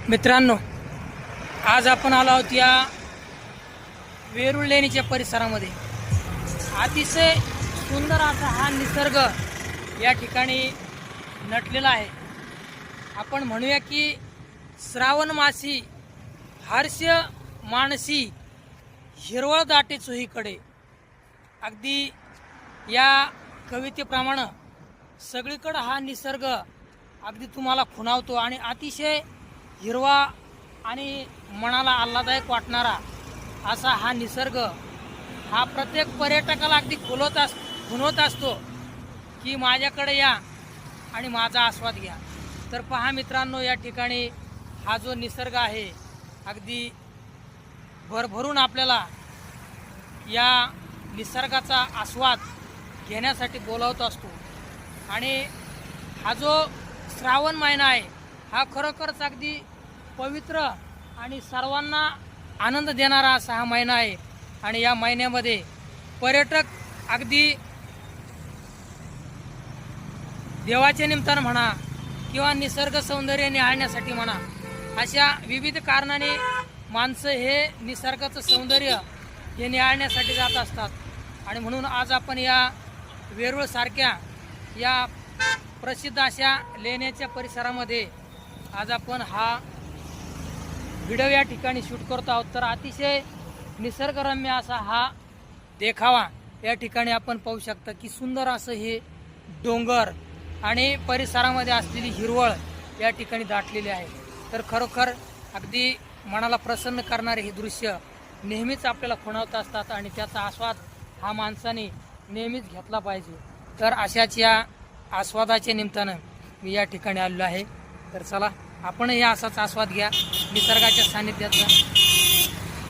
मित्रांनो, आज आपण आलो आहोत या वेरूळ लेणीच्या परिसरामध्ये। अतिशय सुंदर असा हा निसर्ग या ठिकाणी नटलेला आहे। आपण म्हणूया की श्रावण मासी हर्ष मानसी हिरवळ दाटे चोहीकडे। अगदी या कवितेप्रमाणे सगळीकडे हा निसर्ग अगदी तुम्हाला खुणावतो आणि अतिशय हिरवा आणि मनाला आल्हाददायक वाटणारा असा हा निसर्ग हा प्रत्येक पर्यटकाला अगदी खुणवत असतो की माझ्याकडे या आणि माझा आस्वाद घ्या। तर पहा मित्रांनो, या ठिकाणी हा जो निसर्ग आहे अगदी भरभरून आपल्याला या निसर्गाचा आस्वाद घेण्यासाठी बोलावत असतो। आणि हा जो श्रावण महिना आहे हा खरोखरच अगदी पवित्र आणि सर्वांना आनंद देणारा असा हा महिना आहे। आणि या महिन्यामध्ये पर्यटक अगदी देवाच्या निमित्तानं म्हणा किंवा निसर्ग सौंदर्य निहाळण्यासाठी म्हणा, अशा विविध कारणाने माणसं हे निसर्गाचं सौंदर्य हे निहाळण्यासाठी जात असतात। आणि म्हणून आज आपण या वेरूळसारख्या या प्रसिद्ध अशा लेण्याच्या परिसरामध्ये आज आपण हा व्हिडिओ या ठिकाणी शूट करतो आहोत। तर अतिशय निसर्गरम्य असा हा देखावा या ठिकाणी आपण पाहू शकता की सुंदर असं हे डोंगर आणि परिसरामध्ये असलेली हिरवळ या ठिकाणी दाटलेली आहे। तर खरोखर अगदी मनाला प्रसन्न करणारे हे दृश्य नेहमीच आपल्याला खुणावत असतात आणि त्याचा आस्वाद हा माणसाने नेहमीच घेतला पाहिजे। तर अशाच या आस्वादाच्या निमित्तानं मी या ठिकाणी आलेलो आहे। तर चला आपणही असाच आस्वाद घ्या निसर्गाच्या सानिध्याचा।